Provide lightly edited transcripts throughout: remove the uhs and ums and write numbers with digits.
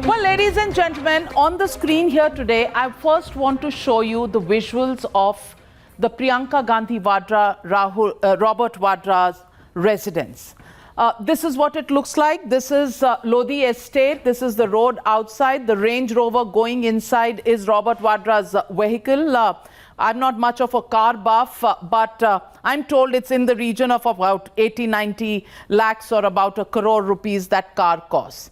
Well, ladies and gentlemen, on the screen here today, I first want to show you the visuals of the Priyanka Gandhi Vadra, Robert Vadra's residence. This is what it looks like. This is Lodi Estate. This is the road outside. The Range Rover going inside is Robert Vadra's vehicle. I'm not much of a car buff, but I'm told it's in the region of about 80-90 lakhs or about ₹1 crore that car costs.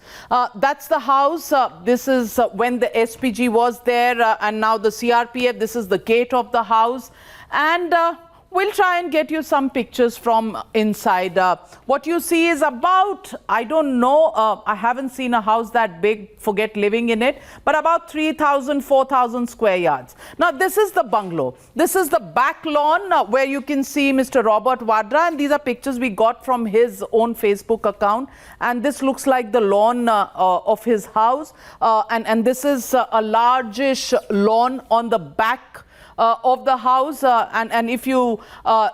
That's the house. This is when the SPG was there and now the CRPF. This is the gate of the house. And we'll try and get you some pictures from inside. What you see is about, I don't know, I haven't seen a house that big, forget living in it, but about 3,000, 4,000 square yards. Now, this is the bungalow. This is the back lawn where you can see Mr. Robert Vadra, and these are pictures we got from his own Facebook account. And this looks like the lawn of his house. And this is a largish lawn on the back of the house, and if you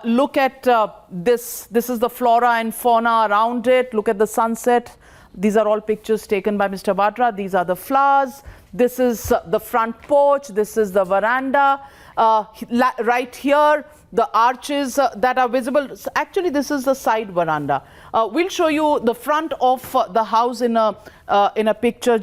look at this is the flora and fauna around it. Look at the sunset. These are all pictures taken by Mr. Vadra. These are the flowers. This is the front porch. This is the veranda. Right here, the arches that are visible. Actually, this is the side veranda. We'll show you the front of the house in a picture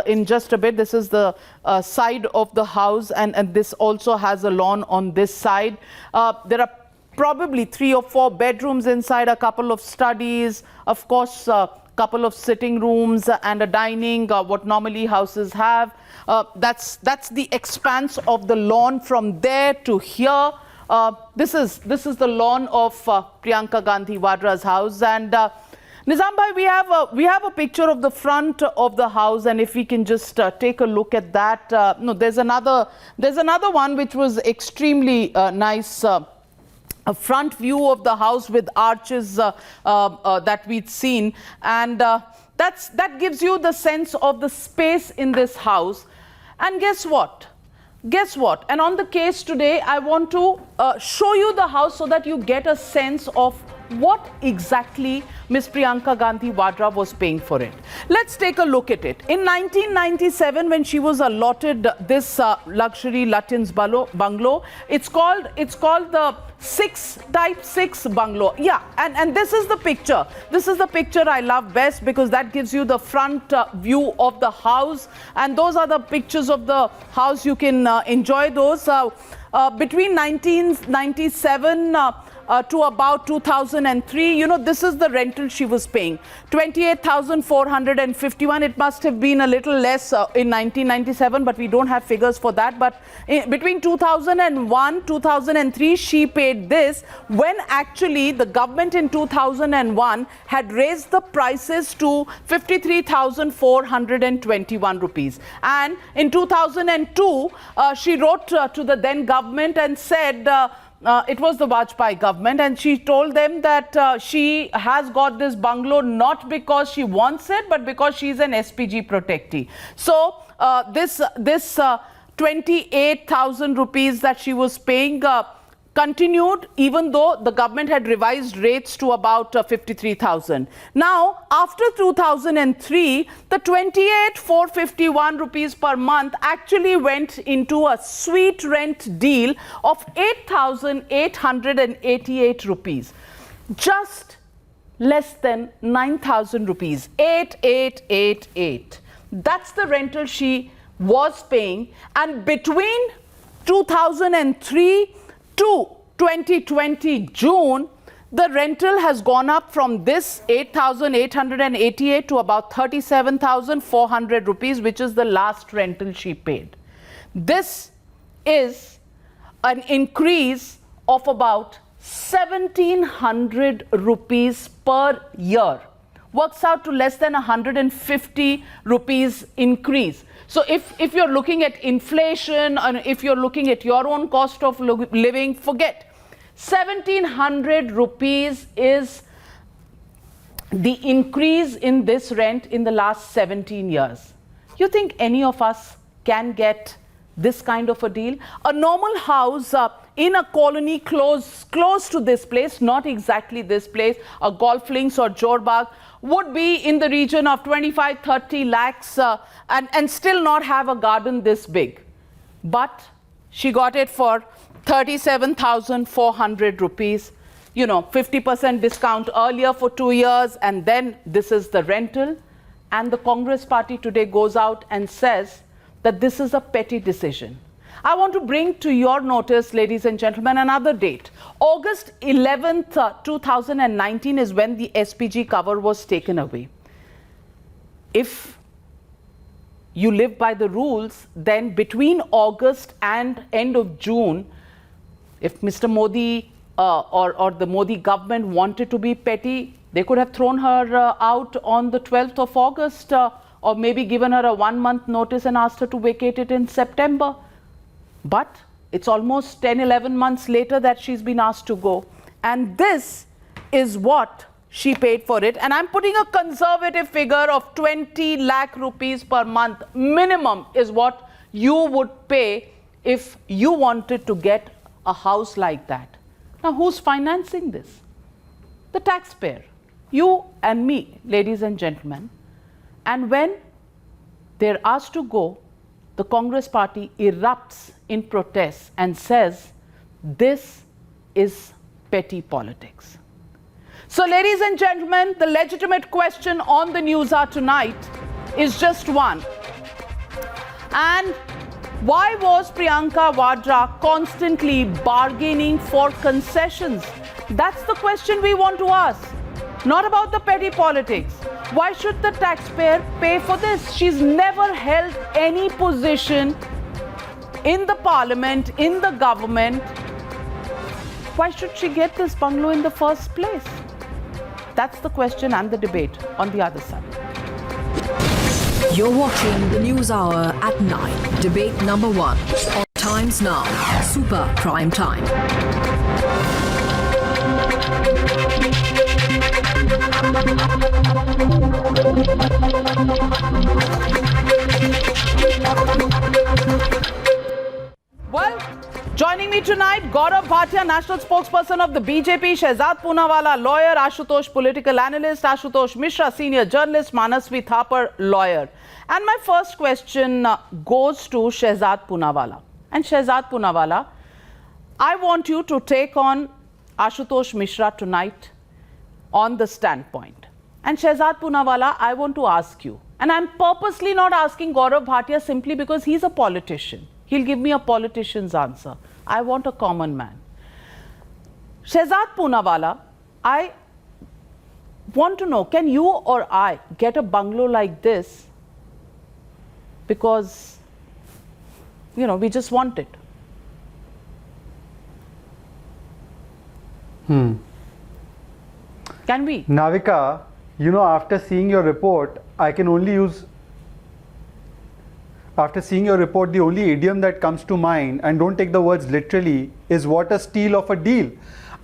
in just a bit. This is the side of the house, and this also has a lawn on this side. There are probably 3 or 4 bedrooms inside, a couple of studies, of course, a couple of sitting rooms and a dining, what normally houses have. That's the expanse of the lawn from there to here. This is the lawn of Priyanka Gandhi Vadra's house. And Nizam bhai, we have a picture of the front of the house, and if we can just take a look at that. No, there's another one which was extremely nice. A front view of the house with arches that we'd seen, and that gives you the sense of the space in this house. And guess what? And on the case today, I want to show you the house so that you get a sense of what exactly Miss Priyanka Gandhi Vadra was paying for it. Let's take a look at it. In 1997, when she was allotted this luxury Lutyens bungalow, it's called the type 6 bungalow. Yeah, and this is the picture. This is the picture I love best because that gives you the front view of the house, and those are the pictures of the house. You can enjoy those. Between 1997 to about 2003, you know, this is the rental she was paying, 28,451. It must have been a little less in 1997, but we don't have figures for that. But between 2001, 2003, she paid this, when actually the government in 2001 had raised the prices to 53,421 rupees. And in 2002, she wrote to the then government and said, it was the Vajpayee government, and she told them that she has got this bungalow not because she wants it, but because she's an SPG protectee. So this 28,000 rupees that she was paying continued, even though the government had revised rates to about 53,000. Now, after 2003, the 28,451 rupees per month actually went into a suite rent deal of 8,888 rupees. Just less than 9,000 rupees, 8,888. That's the rental she was paying. And between 2003 to 2020 June, the rental has gone up from this 8,888 to about 37,400 rupees, which is the last rental she paid. This is an increase of about 1,700 rupees per year. Works out to less than 150 rupees increase. So if you're looking at inflation, and if you're looking at your own cost of living, forget. 1,700 rupees is the increase in this rent in the last 17 years. You think any of us can get this kind of a deal? A normal house in a colony close to this place, not exactly this place, a golf links or Jorbag, would be in the region of 25-30 lakhs and still not have a garden this big. But she got it for 37,400 rupees. You know, 50% discount earlier for 2 years, and then this is the rental. And the Congress party today goes out and says that this is a petty decision. I want to bring to your notice, ladies and gentlemen, another date. August 11th, 2019 is when the SPG cover was taken away. If you live by the rules, then between August and end of June, if Mr. Modi or the Modi government wanted to be petty, they could have thrown her out on the 12th of August or maybe given her a 1-month notice and asked her to vacate it in September. But it's almost 10-11 months later that she's been asked to go. And this is what she paid for it. And I'm putting a conservative figure of 20 lakh rupees per month. Minimum is what you would pay if you wanted to get a house like that. Now, who's financing this? The taxpayer. You and me, ladies and gentlemen. And when they're asked to go, the Congress party erupts in protest and says, this is petty politics. So, ladies and gentlemen, the legitimate question on the Newshour tonight is just one. And why was Priyanka Vadra constantly bargaining for concessions? That's the question we want to ask. Not about the petty politics. Why should the taxpayer pay for this? She's never held any position in the parliament, in the government. Why should she get this bungalow in the first place? That's the question and the debate on the other side. You're watching the News Hour at 9. Debate number 1. On Times Now. Super Prime Time. Well, joining me tonight, Gaurav Bhatia, national spokesperson of the BJP, Shehzad Poonawalla, lawyer, Ashutosh, political analyst, Ashutosh Misra, senior journalist, Manasvi Thapar, lawyer. And my first question goes to Shehzad Poonawalla. And Shehzad Poonawalla, I want you to take on Ashutosh Misra tonight on the standpoint. And Shehzad Poonawalla, I want to ask you, and I'm purposely not asking Gaurav Bhatia simply because he's a politician. He'll give me a politician's answer. I want a common man. Shehzad Poonawalla, I want to know, can you or I get a bungalow like this because, you know, we just want it? Can we? Navika, you know, after seeing your report, I can only use... After seeing your report, the only idiom that comes to mind, and don't take the words literally, is what a steal of a deal.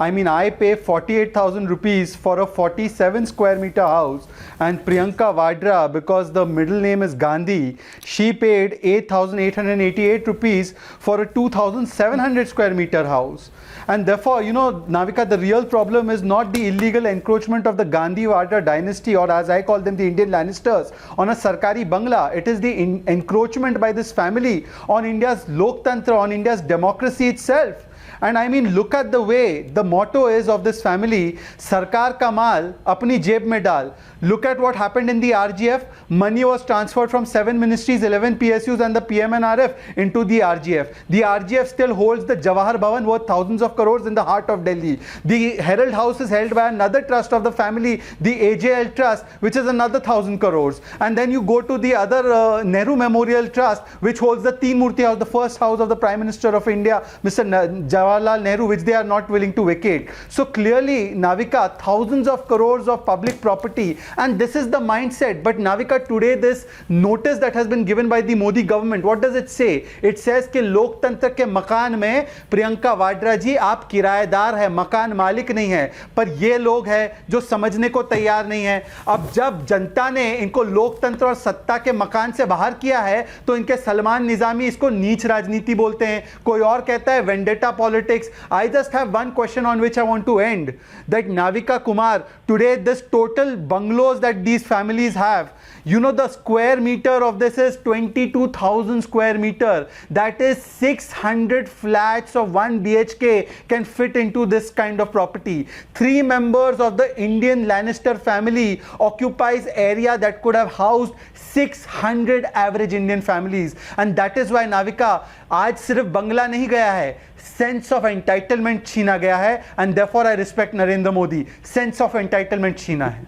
I mean, I pay 48,000 rupees for a 47 square meter house, and Priyanka Vadra, because the middle name is Gandhi, she paid 8,888 rupees for a 2,700 square meter house. And therefore, you know, Navika, the real problem is not the illegal encroachment of the Gandhi Vadra dynasty, or as I call them, the Indian Lannisters, on a Sarkari Bangla. It is the encroachment by this family on India's Loktantra, on India's democracy itself. And I mean, look at the way the motto is of this family, Sarkar ka maal apni jeb mein dal. Look at what happened in the RGF. Money was transferred from 7 ministries, 11 PSUs and the PMNRF into the RGF. The RGF still holds the Jawahar Bhavan worth thousands of crores in the heart of Delhi. The Herald House is held by another trust of the family, the AJL Trust, which is another 1,000 crores. And then you go to the other Nehru Memorial Trust, which holds the Teen Murti House, the first house of the Prime Minister of India, Mr. Jawaharlal Nehru, which they are not willing to vacate. So clearly, Navika, thousands of crores of public property, and this is the mindset. But Navika, today this notice that has been given by the Modi government, what does it say? It says कि लोकतंत्र के मकान में प्रियंका वाड्रा जी आप किराएदार है, मकान मालिक नहीं है, पर ये लोग हैं जो समझने को तैयार नहीं है। अब जब जनता ने इनको लोकतंत्र और सत्ता के मकान से बाहर किया है, तो इनके सलमान निजामी इसको नीच राजनीति बोलते हैं, कोई और कहता है vendetta politics politics. I just have one question on which I want to end. That Navika Kumar, today this total bungalows that these families have, you know, the square meter of this is 22,000 square meter. That is 600 flats of 1 BHK can fit into this kind of property. 3 members of the Indian Lannister family occupies area that could have housed 600 average Indian families. And that is why Navika, आज सिर्फ बंगला नहीं गया है, sense of entitlement छीना गया है, and therefore I respect Narendra Modi. Sense of entitlement छीना है.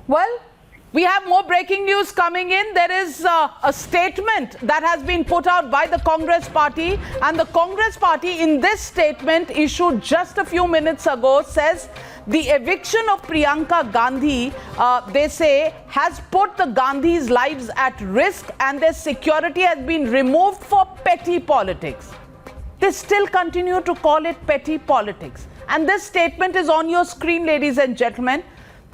Well, we have more breaking news coming in. There is a statement that has been put out by the Congress party, and the Congress party in this statement issued just a few minutes ago says the eviction of Priyanka Gandhi, they say, has put the Gandhis' lives at risk and their security has been removed for petty politics. They still continue to call it petty politics. And this statement is on your screen, ladies and gentlemen.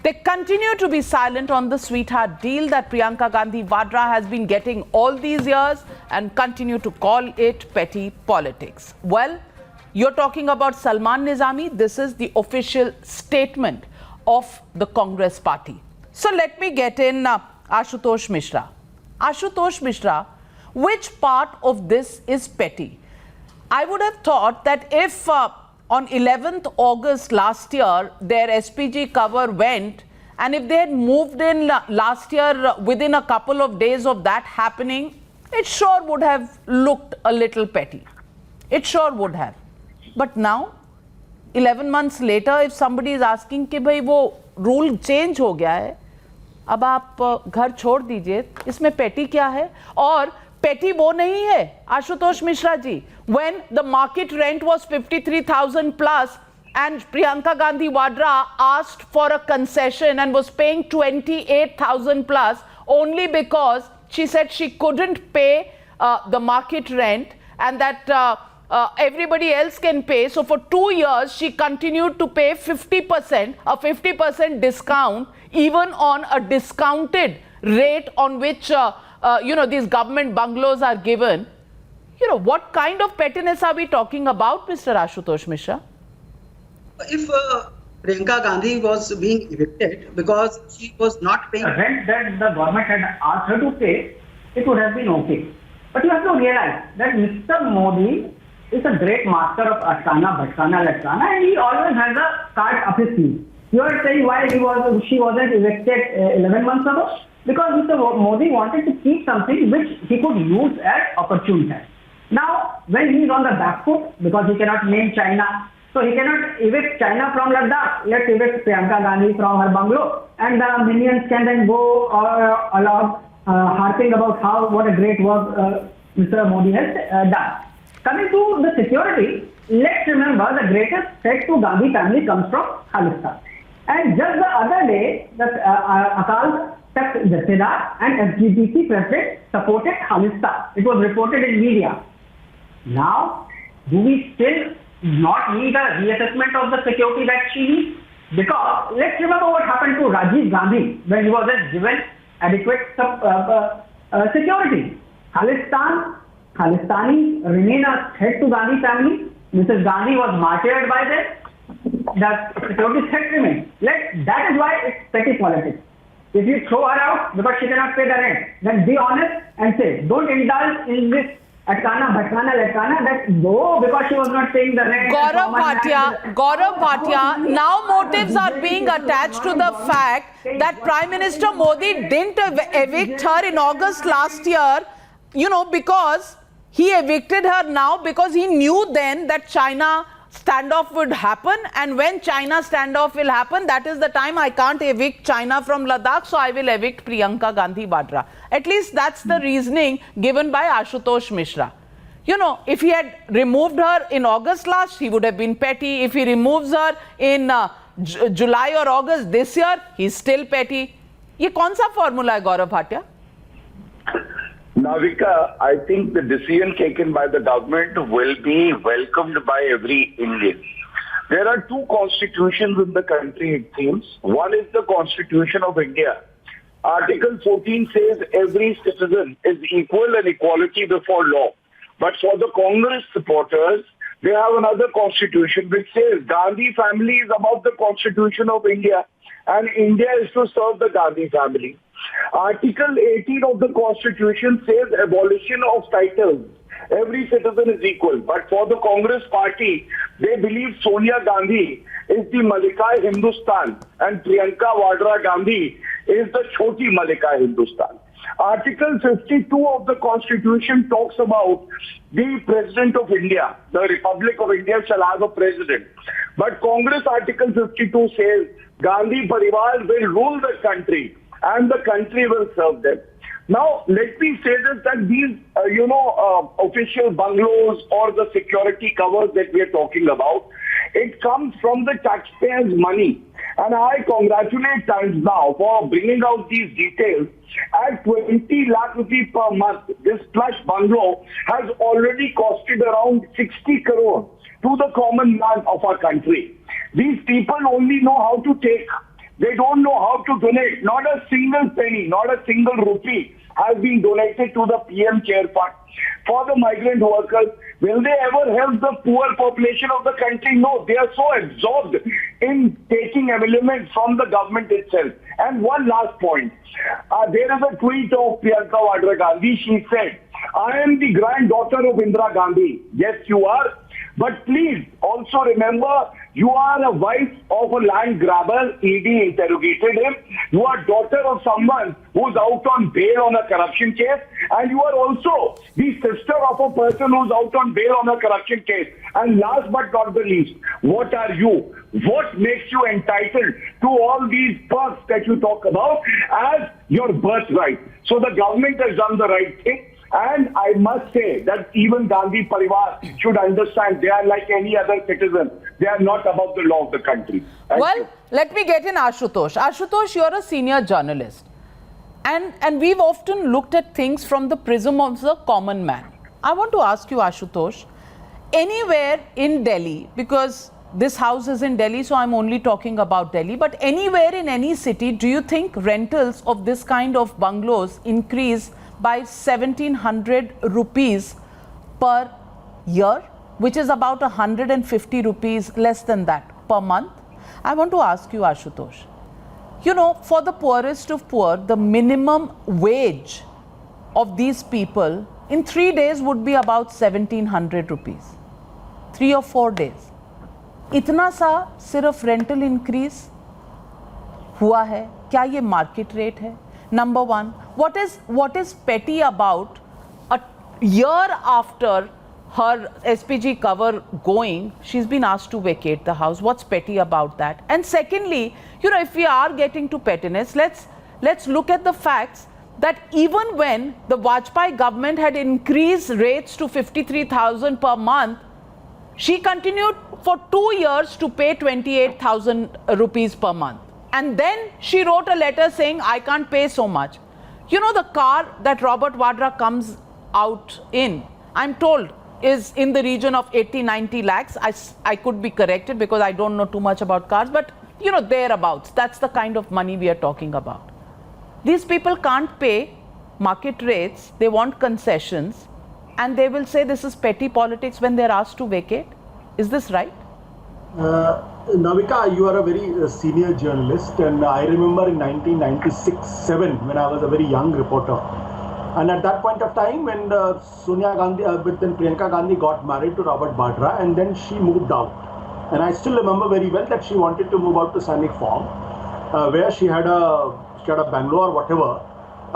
They continue to be silent on the sweetheart deal that Priyanka Gandhi Vadra has been getting all these years and continue to call it petty politics. Well, you're talking about Salman Nizami. This is the official statement of the Congress party. So let me get in Ashutosh Misra. Ashutosh Misra, which part of this is petty? I would have thought that if on 11th August last year, their SPG cover went, and if they had moved in last year within a couple of days of that happening, it sure would have looked a little petty. It sure would have. But now, 11 months later, if somebody is asking कि भाई वो rule change हो गया है, अब आप घर छोड़ दीजिए, इसमें petty क्या है? और petty वो नहीं है, Ashutosh Mishra ji. When the market rent was 53,000 plus and Priyanka Gandhi Vadra asked for a concession and was paying 28,000 plus only because she said she couldn't pay the market rent and that everybody else can pay. So for 2 years, she continued to pay 50%, a 50% discount, even on a discounted rate on which these government bungalows are given. You know, what kind of pettiness are we talking about, Mr. Ashutosh Misra? If Priyanka Gandhi was being evicted because she was not paying the rent that the government had asked her to pay, it would have been okay. But you have to realize that Mr. Modi is a great master of Ashtana, Bhatkana, Latkana, and he always has a card up his sleeve. You are saying why she wasn't evicted 11 months ago? Because Mr. Modi wanted to keep something which he could use at opportune time. Now, when he is on the back foot, because he cannot name China, so he cannot evict China from Ladakh, let's evict Priyanka Gandhi from her bungalow, and the minions can then go along harping about what a great work Mr. Modi has done. Coming to the security, let's remember the greatest threat to Gandhi family comes from Khalistan. And just the other day, the Akal Takht Jathedar and LGBT president supported Khalistan. It was reported in media. Now, do we still not need a reassessment of the security that she needs? Because let's remember what happened to Rajiv Gandhi when he was given adequate security. Khalistanis remain a threat to Gandhi family. Mrs. Gandhi was martyred by them. The security threat remains. That is why it's petty politics. If you throw her out because she cannot pay the rent, then be honest and say, don't indulge in this Atkana, Bhatkana, Latkana, that go because she was not paying the rent. Gaurav Bhatia, now motives are being attached to the fact that Prime Minister Modi didn't evict her in August last year, because he evicted her now because he knew then that China standoff would happen, and when China standoff will happen, that is the time I can't evict China from Ladakh, so I will evict Priyanka Gandhi Vadra. At least that's the reasoning given by Ashutosh Misra. If he had removed her in August last, he would have been petty. If he removes her in July or August this year, he's still petty. ये कौन सा formula है, Gaurav Bhatia? Navika, I think the decision taken by the government will be welcomed by every Indian. There are 2 constitutions in the country, it seems. One is the Constitution of India. Article 14 says every citizen is equal and equality before law. But for the Congress supporters, they have another constitution which says Gandhi family is above the constitution of India and India is to serve the Gandhi family. Article 18 of the constitution says abolition of titles. Every citizen is equal. But for the Congress party, they believe Sonia Gandhi is the Malika Hindustan and Priyanka Vadra Gandhi is the Choti Malika Hindustan. Article 52 of the Constitution talks about the President of India. The Republic of India shall have a president. But Congress Article 52 says Gandhi Parivar will rule the country and the country will serve them. Now, let me say this, that these, official bungalows or the security covers that we are talking about, it comes from the taxpayers' money. And I congratulate Times Now for bringing out these details. At 20 lakh rupees per month, this plush bungalow has already costed around 60 crore to the common man of our country. These people only know how to take. They don't know how to donate. Not a single penny, not a single rupee has been donated to the PM Care Fund. For the migrant workers, will they ever help the poor population of the country? No, they are so absorbed in taking emoluments from the government itself. And one last point. There is a tweet of Priyanka Vadra Gandhi. She said, I am the granddaughter of Indira Gandhi. Yes, you are. But please also remember, you are a wife of a land grabber. ED interrogated him. You are daughter of someone who's out on bail on a corruption case. And you are also the sister of a person who's out on bail on a corruption case. And last but not the least, what are you? What makes you entitled to all these perks that you talk about as your birthright? So the government has done the right thing. And I must say that even Gandhi Parivar should understand they are like any other citizen. They are not above the law of the country. Thank you. Let me get in Ashutosh. Ashutosh, you're a senior journalist. And we've often looked at things from the prism of the common man. I want to ask you, Ashutosh, anywhere in Delhi, because this house is in Delhi, so I'm only talking about Delhi, but anywhere in any city, do you think rentals of this kind of bungalows increase by 1,700 rupees per year, which is about 150 rupees less than that per month? I want to ask you, Ashutosh, you know, for the poorest of poor, the minimum wage of these people in 3 days would be about 1,700 rupees. 3 or 4 days. इतना सा सिर्फ rental increase हुआ है, क्या ये market rate है? Number one, what is petty about a year after her SPG cover going, she's been asked to vacate the house? What's petty about that? And secondly, you know, if we are getting to pettiness, let's look at the facts that even when the Vajpayee government had increased rates to 53,000 per month, she continued for 2 years to pay 28,000 rupees per month. And then she wrote a letter saying, I can't pay so much. You know, the car that Robert Vadra comes out in, I'm told, is in the region of 80-90 lakhs. I could be corrected because I don't know too much about cars, but you know, thereabouts. That's the kind of money we are talking about. These people can't pay market rates, they want concessions, and they will say this is petty politics when they're asked to vacate. Is this right? Navika, you are a very senior journalist, and I remember in 1996-7 when I was a very young reporter, and at that point of time when Sonia Gandhi, then Priyanka Gandhi got married to Robert Vadra, and then she moved out, and I still remember very well that she wanted to move out to Sainik Farm, where she had a bungalow or whatever,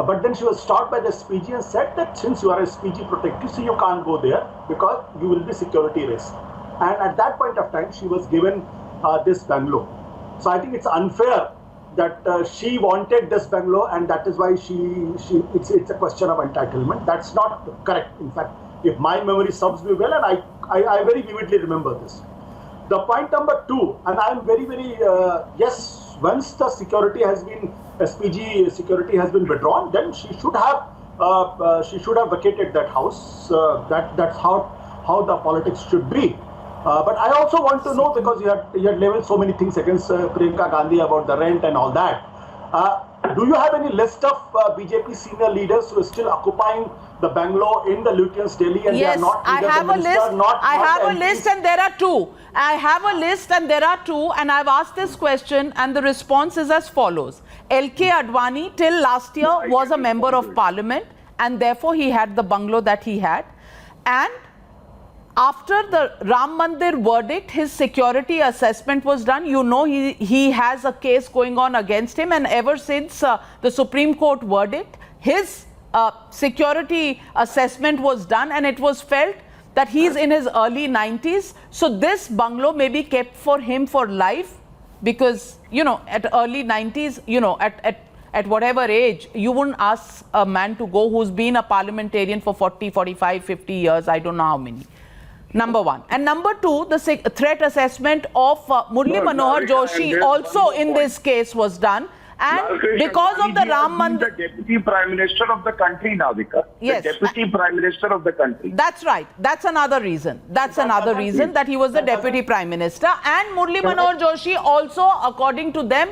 but then she was stopped by the SPG and said that since you are a SPG protective, so you can't go there because you will be security risk. And at that point of time, she was given this bungalow. So I think it's unfair that she wanted this bungalow, and that is why it's a question of entitlement. That's not correct. In fact, if my memory serves me well, and I very vividly remember this. The point number 2, and I'm very, yes, once the security has been, SPG security has been withdrawn, then she should have vacated that house. That's how the politics should be. But I also want to know, because you had leveled so many things against Priyanka Gandhi about the rent and all that. do you have any list of BJP senior leaders who are still occupying the bungalow in the Lutyens, Delhi, and Yes, they are not I either have the a minister, list. not I have the a list, MPs? and there are two. I have a list, and there are two, and I've asked this question, and the response is as follows. LK Advani till last year was a member of parliament, and therefore he had the bungalow that he had. And after the Ram Mandir verdict, his security assessment was done. You know, he has a case going on against him, and ever since the Supreme Court verdict, his security assessment was done, and it was felt that he's in his early 90s. So this bungalow may be kept for him for life, because, you know, at early 90s, you know, at whatever age, you wouldn't ask a man to go who's been a parliamentarian for 40, 45, 50 years, I don't know how many. Number one. And number two, the threat assessment of Murli Manohar Joshi also in this case was done. And because of the Ram Mandir... The Deputy Prime Minister of the country, Navika. Yes. The Deputy Prime Minister of the country. That's right. That's another reason. That's another reason that he was the Deputy Prime Minister. And Murli Manohar Joshi also, according to them,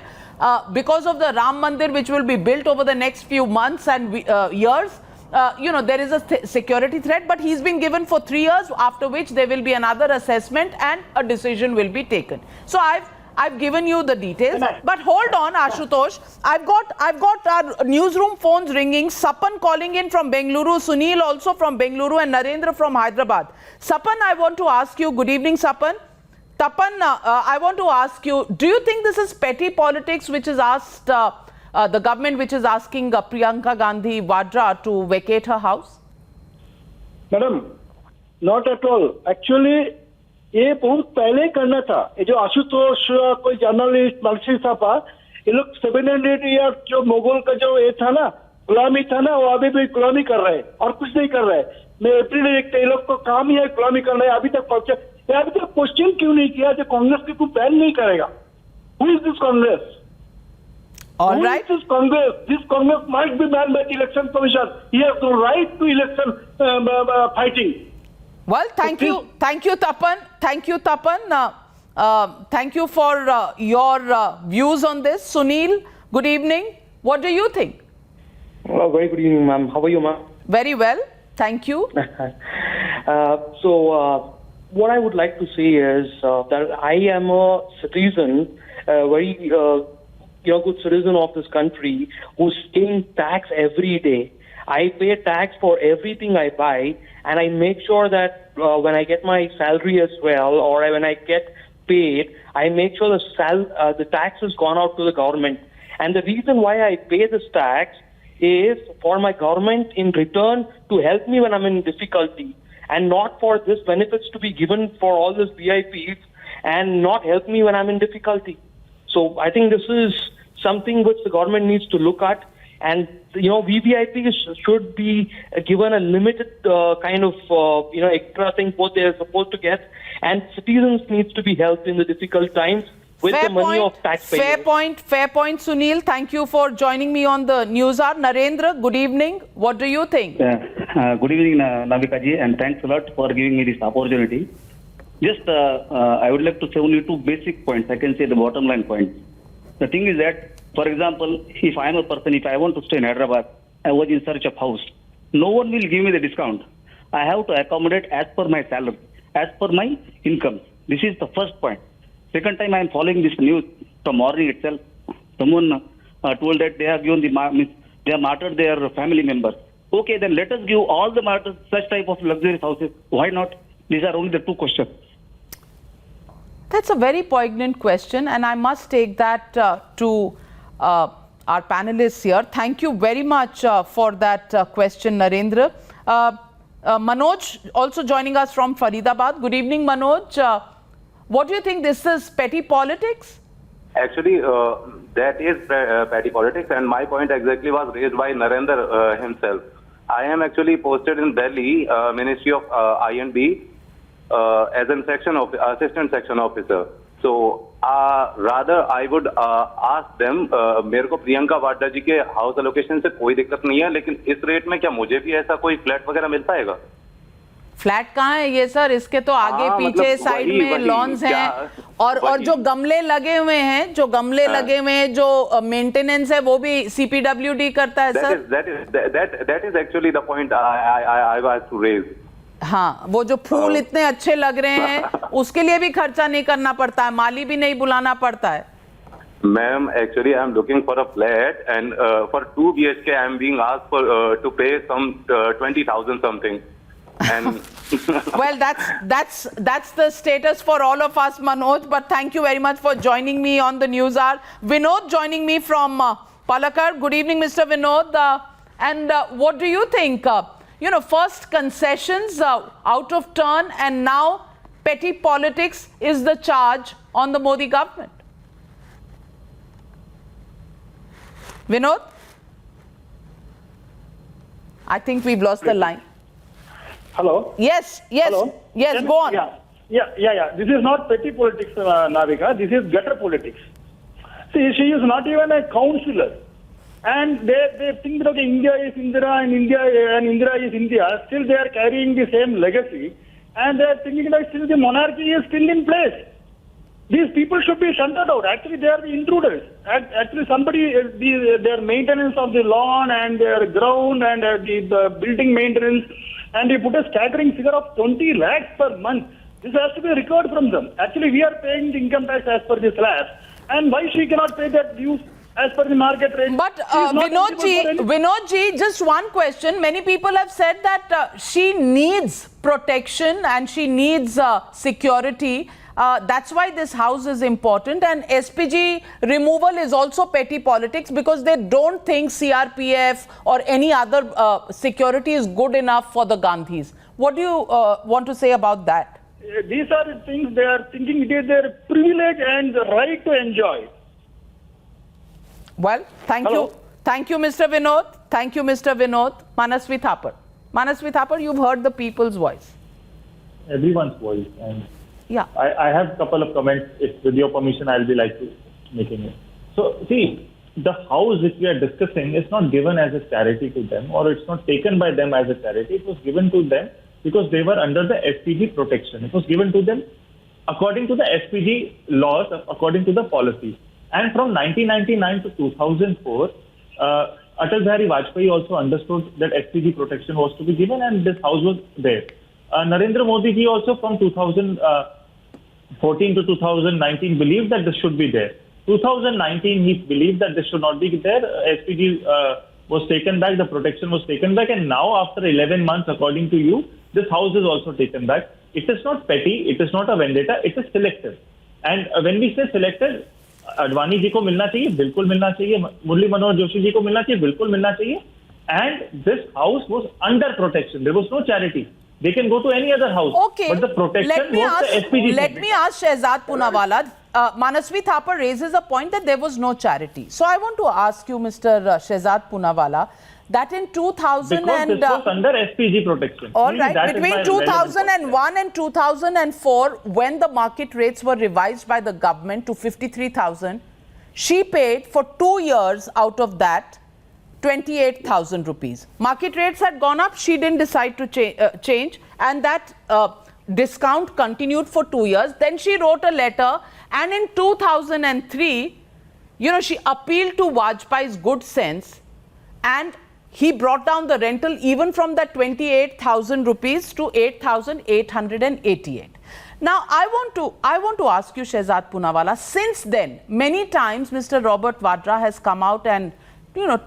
because of the Ram Mandir, which will be built over the next few months and years, you know, there is a security threat, but he's been given for 3 years, after which there will be another assessment and a decision will be taken. So I've given you the details, but hold on, Ashutosh. I've got our newsroom phones ringing. Sapan calling in from Bengaluru, Sunil also from Bengaluru, and Narendra from Hyderabad. Sapan, I want to ask you. Good evening, Sapan. Tapan, I want to ask you, do you think this is petty politics which is asked, the government which is asking Priyanka Gandhi Vadra to vacate her house? Madam, not at all. Actually, ये बहुत पहले करना था. ये जो आशुतोष कोई journalist Marxist था, ये लोग 700 ईयर जो मुगल का जो ये था ना, गुलामी था ना, वो अभी भी गुलामी कर रहे हैं और कुछ नहीं कर रहे हैं. मैं अप्रैल देखते ये लोग को काम ही है गुलामी करना है. अभी तक पहुंचे, अभी तक क्वेश्चन क्यों नहीं किया जो कांग्रेस की कोई बैन नहीं करेगा? Who is this Congress? All right. Who is this Congress? This Congress might be banned by the election commission. He has no right to election fighting. Well, thank you, Tapan. Thank you, Tapan. Thank you for your views on this. Sunil, good evening. What do you think? Very good evening, ma'am. How are you, ma'am? Very well. Thank you. What I would like to say is that I am a citizen, very good citizen of this country who's paying tax every day. I pay tax for everything I buy, and I make sure that when I get my salary as well, or when I get paid, I make sure the tax has gone out to the government. And the reason why I pay this tax is for my government in return to help me when I'm in difficulty, and not for this benefits to be given for all these VIPs and not help me when I'm in difficulty. So I think this is something which the government needs to look at. And, VVIPs should be given a limited kind of, extra thing what they are supposed to get. And citizens needs to be helped in the difficult times with the money of taxpayers. Fair point, Sunil. Thank you for joining me on the News Hour. Narendra, good evening. What do you think? Good evening, Navika ji, and thanks a lot for giving me this opportunity. Just, I would like to say only two basic points. I can say the bottom line points. The thing is that, for example, if I am a person, if I want to stay in Hyderabad, I was in search of house. No one will give me the discount. I have to accommodate as per my salary, as per my income. This is the first point. Second time I am following this news from morning itself. Someone told that they have given they have martyred their family members. Okay, then let us give all the martyrs such type of luxurious houses. Why not? These are only the two questions. That's a very poignant question, and I must take that to our panelists here. Thank you very much for that question, Narendra. Manoj also joining us from Faridabad. Good evening, Manoj. What do you think? This is petty politics? Actually, that is petty politics, and my point exactly was raised by Narendra himself. I am actually posted in Delhi, Ministry of I&B, as an assistant section officer. So rather I would ask them, मेरे को प्रियंका वाड्रा जी के house allocation से कोई दिक्कत नहीं है, लेकिन इस रेट में क्या मुझे भी ऐसा कोई फ्लैट वगैरह मिल पाएगा? फ्लैट कहाँ है ये सर? इसके तो आगे पीछे साइड में लॉन्स हैं और जो गमले लगे हुए हैं, जो मेंटेनेंस है वो भी CPWD करता है sir. That is actually the point I was to raise. हाँ, वो जो फूल इतने अच्छे लग रहे हैं उसके लिए भी खर्चा नहीं करना पड़ता है, माली भी नहीं बुलाना पड़ता है. Ma'am, actually I am looking for a flat and for 2 BHK I am being asked for to pay some 20,000 something. And well, that's the status for all of us, Manoj. But thank you very much for joining me on the News Hour. Vinod joining me from Palakkad. Good evening, Mr. Vinod. And what do you think? First concessions out of turn, and now petty politics is the charge on the Modi government. Vinod? I think we've lost the line. Hello? Yes. Hello? Yes, go on. Yeah. This is not petty politics, Navika. This is gutter politics. See, she is not even a councillor. And they think that India is Indira and Indira is India. Still they are carrying the same legacy. And they are thinking that still the monarchy is still in place. These people should be shunted out. Actually, they are the intruders. Actually, their maintenance of the lawn and their ground and the building maintenance, and you put a staggering figure of 20 lakhs per month. This has to be recovered from them. Actually, we are paying the income tax as per the slab. And why she cannot pay that dues as per the market rate? But Vinod ji, just one question. Many people have said that she needs protection and she needs security. That's why this house is important, and SPG removal is also petty politics because they don't think CRPF or any other security is good enough for the Gandhis. What do you want to say about that? These are the things they are thinking it is their privilege and the right to enjoy. Well, thank you. Thank you, Mr. Vinod. Thank you, Mr. Vinod. Manasvi Thapar, you've heard the people's voice. Everyone's voice. And yeah, I have a couple of comments. If with your permission, I'll be like to making it. So see, the house which we are discussing is not given as a charity to them, or it's not taken by them as a charity. It was given to them because they were under the SPG protection. It was given to them according to the SPG laws, according to the policy. And from 1999 to 2004, Atal Bihari Vajpayee also understood that SPG protection was to be given, and this house was there. Narendra Modi ji also from 2014 to 2019 believed that this should be there. 2019 he believed that this should not be there. SPG was taken back, the protection was taken back, and now after 11 months, according to you, this house is also taken back. It is not petty, it is not a vendetta, it is selective. And when we say selective, Advani ji ko milna chahiye, bilkul milna chahiye. Murli Manohar Joshi ji ko milna chahiye, bilkul milna chahiye. And this house was under protection. There was no charity. They can go to any other house. Okay. But the protection was the SPG. Let me ask Shehzad Poonawalla. Manasvi Thapar raises a point that there was no charity. So I want to ask you, Mr. Shehzad Poonawalla, that in 2000 because this was under SPG protection. All right. Between 2001 and 2004, when the market rates were revised by the government to 53,000, she paid for 2 years out of that 28,000 rupees. Market rates had gone up. She didn't decide to change, and that discount continued for 2 years. Then she wrote a letter, and in 2003, she appealed to Vajpayee's good sense, and he brought down the rental even from that 28,000 rupees to 8,888. Now, I want to ask you, Shehzad Poonawalla, since then, many times Mr. Robert Vadra has come out and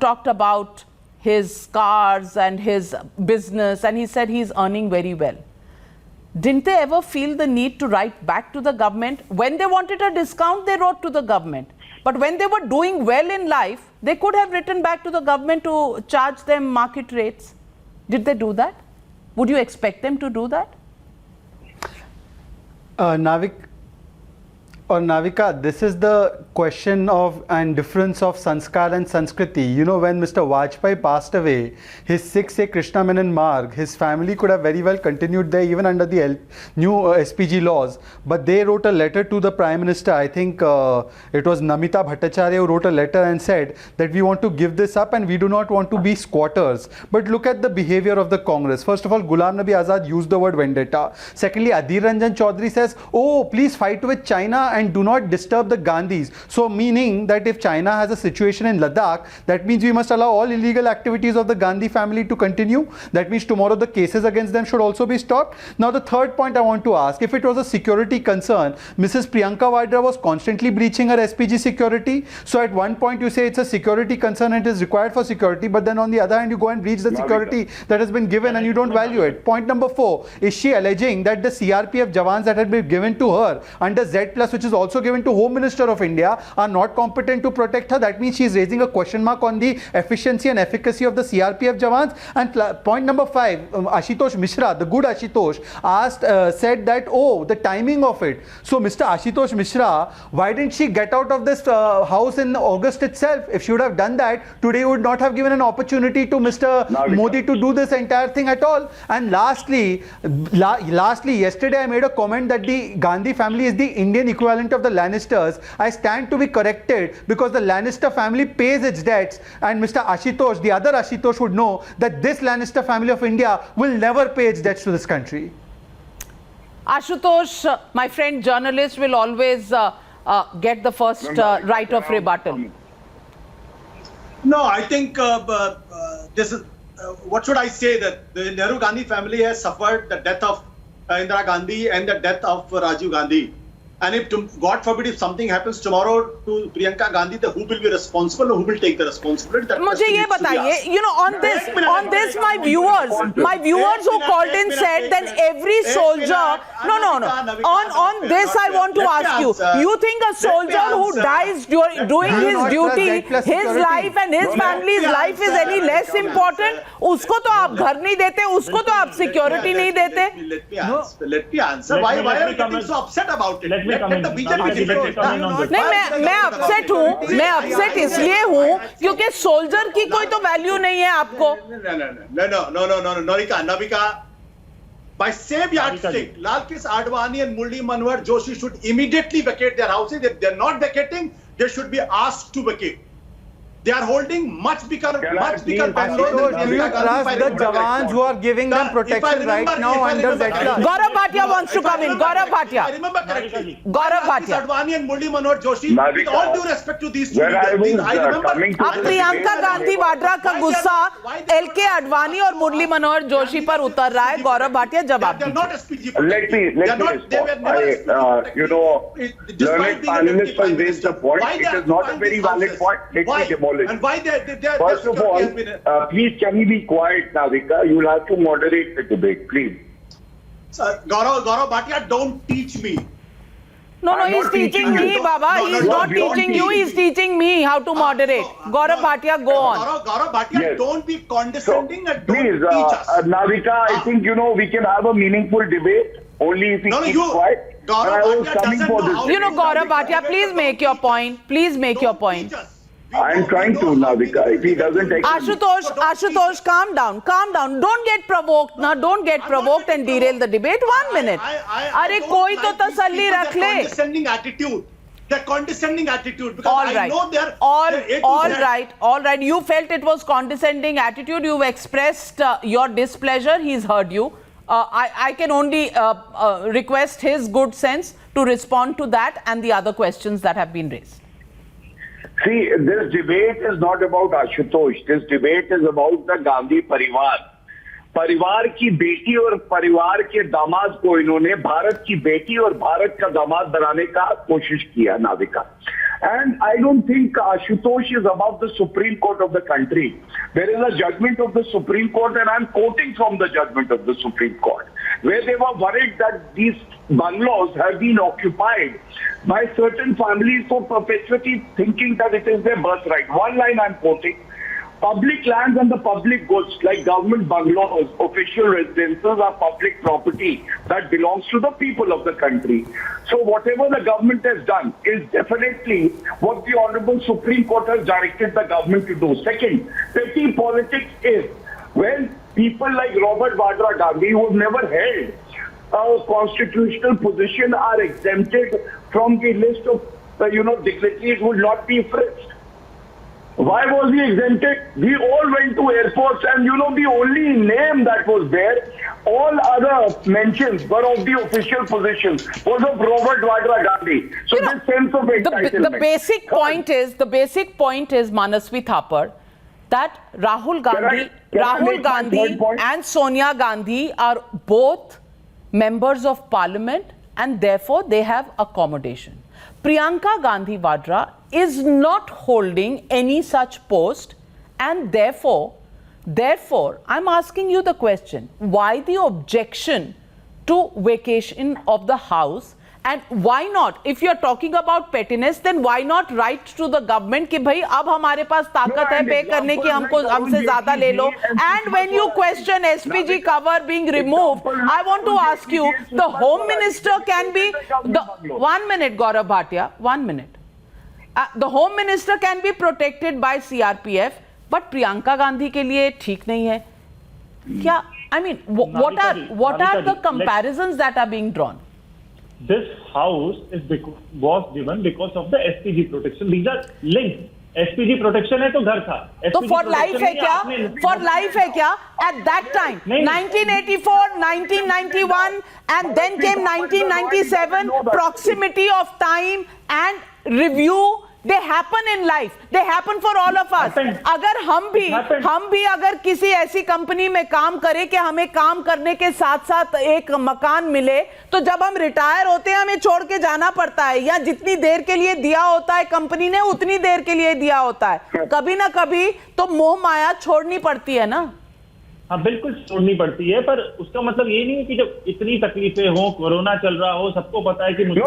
talked about his cars and his business, and he said he's earning very well. Didn't they ever feel the need to write back to the government? When they wanted a discount, they wrote to the government. But when they were doing well in life, they could have written back to the government to charge them market rates. Did they do that? Would you expect them to do that? Navik, Or Navika, this is the question of and difference of sanskar and sanskriti. You know, when Mr. Vajpayee passed away, his Sikh say Krishna Menon Marg, his family could have very well continued there even under the new SPG laws. But they wrote a letter to the Prime Minister. I think it was Namita Bhattacharya who wrote a letter and said that we want to give this up and we do not want to be squatters. But look at the behavior of the Congress. First of all, Ghulam Nabi Azad used the word vendetta. Secondly, Adhir Ranjan Chaudhary says, oh, please fight with China and do not disturb the Gandhis. So meaning that if China has a situation in Ladakh, that means we must allow all illegal activities of the Gandhi family to continue. That means tomorrow the cases against them should also be stopped. Now the third point I want to ask, if it was a security concern, Mrs. Priyanka Vadra was constantly breaching her SPG security. So at one point you say it's a security concern and it is required for security, but then on the other hand you go and breach the security that has been given and you don't value it. Point number 4, is she alleging that the CRPF jawans that had been given to her under Z+, which is also given to Home Minister of India, are not competent to protect her? That means she is raising a question mark on the efficiency and efficacy of the CRPF jawans. And point number 5, Ashutosh Misra, the good Ashutosh, said that, oh, the timing of it. So Mr. Ashutosh Misra, why didn't she get out of this house in August itself? If she would have done that, today would not have given an opportunity to Mr. Modi to do this entire thing at all. And lastly, yesterday I made a comment that the Gandhi family is the Indian equivalent of the Lannisters. I stand to be corrected because the Lannister family pays its debts, and Mr. Ashutosh, the other Ashutosh, would know that this Lannister family of India will never pay its debts to this country. Ashutosh, my friend journalist, will always get the first right of rebuttal. No, I think this is, what should I say, that the Nehru Gandhi family has suffered the death of Indira Gandhi and the death of Rajiv Gandhi. And if, God forbid, if something happens tomorrow to Priyanka Gandhi, then who will be responsible or who will take the responsibility? मुझे ये बताइए, you know, on this, my viewers who called in said that every soldier, no, on this I want to ask you think a soldier who dies doing his duty, his life and his family's life is any less important? उसको तो आप घर नहीं देते, उसको तो आप security नहीं देते? Let me answer. Why are you getting so upset about it? नहीं, मैं अपसेट हूँ, मैं अपसेट इसलिए हूँ क्योंकि सोल्जर की कोई तो वैल्यू नहीं है आपको. No, Navika, by same yardstick, Lalkis Advani and Murli Manohar Joshi should immediately vacate their houses. If they are not vacating, they should be asked to vacate. They are holding much bigger bungalows. Do you trust the jawans who are giving them protection right now under Z+? Gaurav Bhatia wants to come in. Gaurav Bhatia. I remember correctly. Gaurav Bhatia. Advani and Murli Manohar Joshi, with all due respect to these two leaders, I remember. अब प्रियंका गांधी वाड्रा का गुस्सा LK Advani और मुरली मनोहर जोशी पर उतर रहा है. गौरव भाटिया जवाब दीजिए. Let me, you know, learned panelists have raised the point. It is not a very valid point. Let me demolish. And why First of all, please can you be quiet, Navika? You will have to moderate the debate, please. Gaurav Bhatia, don't teach me. No, he's teaching me, Baba. He's not teaching you. He's teaching me how to moderate. Gaurav Bhatia, go on. Gaurav Bhatia, don't be condescending and don't please, teach us. Navika, I think, you know, we can have a meaningful debate only if we keep quiet. Gaurav Bhatia doesn't know. You know, Gaurav Bhatia, please make your point. Please make your point. I am trying to, Navika. If he doesn't take Ashutosh, calm down. Don't get provoked. Now, don't get provoked and derail the debate. 1 minute. अरे कोई तो तसल्ली रख ले. Condescending attitude. The condescending attitude. Because all right. I know they're all right. You felt it was condescending attitude. You've expressed your displeasure. He's heard you. I can only request his good sense to respond to that and the other questions that have been raised. See, this debate is not about Ashutosh. This debate is about the Gandhi परिवार. परिवार की बेटी और परिवार के दामाद को इन्होंने भारत की बेटी और भारत का दामाद बनाने का कोशिश किया, Navika. And I don't think Ashutosh is above the Supreme Court of the country. There is a judgment of the Supreme Court, and I'm quoting from the judgment of the Supreme Court, where they were worried that these bungalows have been occupied by certain families for perpetuity thinking that it is their birthright. One line I'm quoting. Public lands and the public goods like government bungalows, official residences are public property that belongs to the people of the country. So whatever the government has done is definitely what the Honorable Supreme Court has directed the government to do. Second, petty politics is when people like Robert Vadra Gandhi, who have never held a constitutional position, are exempted from the list of dignitaries who will not be frisked. Why was he exempted? We all went to airports and the only name that was there, all other mentions were of the official positions, was of Robert Vadra Gandhi. So this sense of entitlement. The basic point is, Manasvi Thapar, that Rahul Gandhi and Sonia Gandhi are both members of parliament and therefore they have accommodation. Priyanka Gandhi Vadra is not holding any such post and therefore I'm asking you the question, why the objection to vacation of the house, and why not, if you're talking about pettiness, then why not write to the government कि भाई अब हमारे पास ताकत है पे करने की, हमसे ज़्यादा ले लो. And when you question SPG cover being removed, I want to ask you, the Home Minister can be, 1 minute Gaurav Bhatia, 1 minute. The Home Minister can be protected by CRPF, but Priyanka Gandhi के लिए ठीक नहीं है. क्या, I mean, what are the comparisons that are being drawn? This house was given because of the SPG protection. These are linked. SPG protection है तो घर था. तो for life है क्या? For life है क्या? At that time, 1984, 1991, and then came 1997. Proximity of time and review. They happen in life. They happen for all of us. अगर हम भी अगर किसी ऐसी कंपनी में काम करें कि हमें काम करने के साथ साथ एक मकान मिले, तो जब हम रिटायर होते हैं हमें छोड़ के जाना पड़ता है, या जितनी देर के लिए दिया होता है कंपनी ने उतनी देर के लिए दिया होता है. कभी ना कभी तो मोह माया छोड़नी पड़ती है ना. हाँ बिल्कुल छोड़नी पड़ती है, पर उसका मतलब ये नहीं है कि जब इतनी तकलीफें हो, कोरोना चल रहा हो, सबको पता है कि मुझे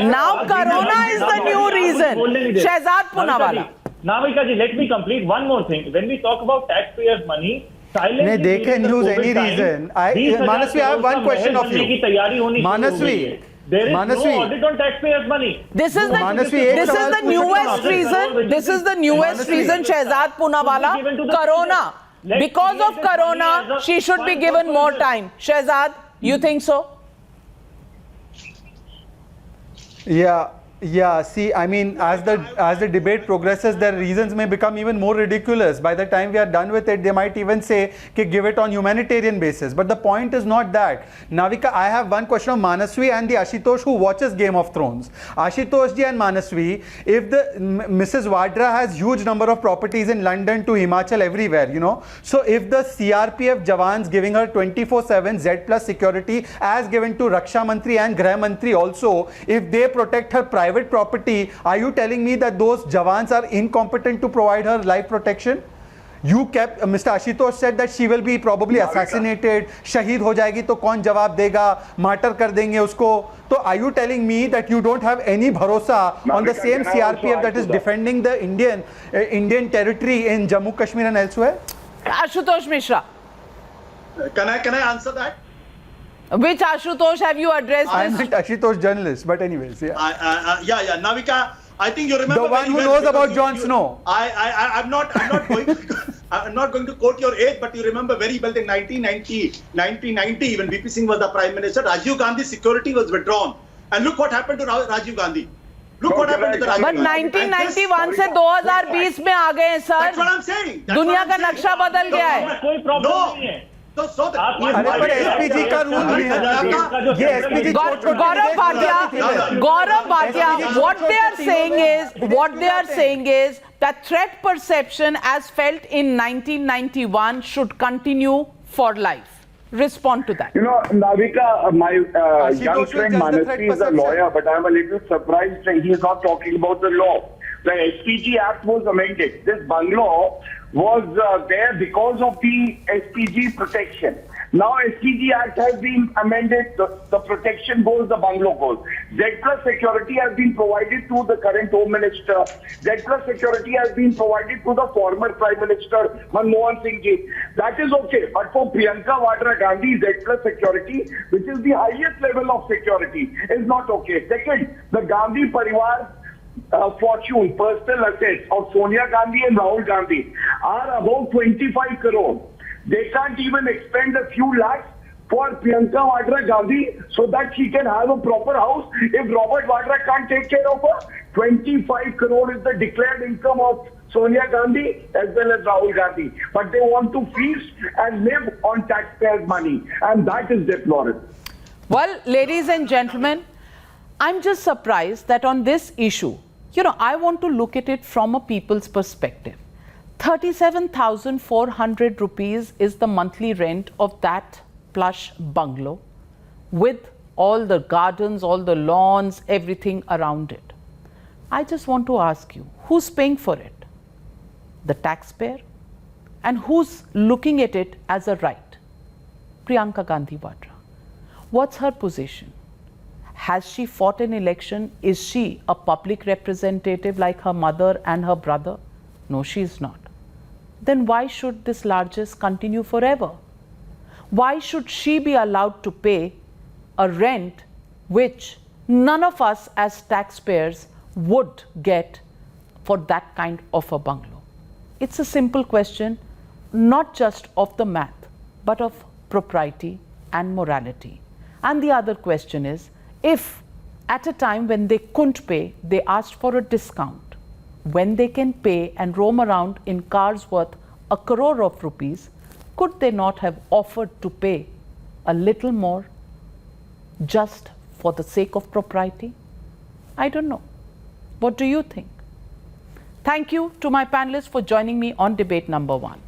now corona is the new reason. Shehzad Punawala. Navika ji, let me complete one more thing. When we talk about taxpayers' money, नहीं देखे news any reason. Manasvi, I have one question of you. Manasvi. There is no audit on taxpayers' money. This is the newest reason. This is the newest reason, Shehzad Punawala. Corona. Because of Corona, she should be given more time. Shehzad, you think so? Yeah, see, I mean, as the debate progresses, their reasons may become even more ridiculous. By the time we are done with it, they might even say, okay, give it on humanitarian basis. But the point is not that. Navika, I have one question of Manasvi and the Ashutosh who watches Game of Thrones. Ashutosh ji and Manasvi, if the Mrs. Vadra has huge number of properties in London to Himachal everywhere, so if the CRPF Jawans giving her 24/7 Z plus security as given to Raksha Mantri and Grah Mantri also, if they protect her private property, are you telling me that those Jawans are incompetent to provide her life protection? Mr. Ashutosh said that she will be probably assassinated, shaheed ho jayegi to kaun jawab dega, martyr kar denge usko. So are you telling me that you don't have any bharosa on the same CRPF that is defending the Indian territory in Jammu Kashmir and elsewhere? Ashutosh Misra. Can I answer that? Which Ashutosh have you addressed? I meant Ashutosh journalist, but anyways, yeah. Navika, I think you remember the one who knows about Jon Snow. I'm not going to quote your age, but you remember very well in 1990 when VP Singh was the Prime Minister, Rajiv Gandhi's security was withdrawn, and look what happened to Rajiv Gandhi. Look what happened to the Rajiv Gandhi. But 1991 से 2020 में आ गए हैं sir. That's what I'm saying. दुनिया का नक्शा बदल गया है. कोई प्रॉब्लम नहीं है. पर एसपीजी का रूल भी है. ये SPG Gaurav Bhatia, what they are saying is that threat perception as felt in 1991 should continue for life. Respond to that. Navika, my young friend Manasvi is a lawyer, but I'm a little surprised that he is not talking about the law. The SPG Act was amended. This bungalow was there because of the SPG protection. Now SPG Act has been amended, the protection goes, the bungalow goes. Z plus security has been provided to the current Home Minister. Z plus security has been provided to the former Prime Minister Manmohan Singh ji. That is okay. But for Priyanka Vadra Gandhi, Z plus security, which is the highest level of security, is not okay. Second, the Gandhi Parivar fortune, personal assets of Sonia Gandhi and Rahul Gandhi are above 25 crore. They can't even expend a few lakhs for Priyanka Vadra Gandhi so that she can have a proper house. If Robert Vadra can't take care of her, 25 crore is the declared income of Sonia Gandhi as well as Rahul Gandhi. But they want to feast and live on taxpayers' money, and that is deplorable. Well, ladies and gentlemen, I'm just surprised that on this issue, I want to look at it from a people's perspective. 37,400 rupees is the monthly rent of that plush bungalow with all the gardens, all the lawns, everything around it. I just want to ask you, who's paying for it? The taxpayer? And who's looking at it as a right? Priyanka Gandhi Vadra. What's her position? Has she fought an election? Is she a public representative like her mother and her brother? No, she is not. Then why should this largesse continue forever? Why should she be allowed to pay a rent which none of us as taxpayers would get for that kind of a bungalow? It's a simple question, not just of the math, but of propriety and morality. And the other question is, if at a time when they couldn't pay, they asked for a discount, when they can pay and roam around in cars worth 1 crore of rupees, could they not have offered to pay a little more just for the sake of propriety? I don't know. What do you think? Thank you to my panelists for joining me on debate number 1.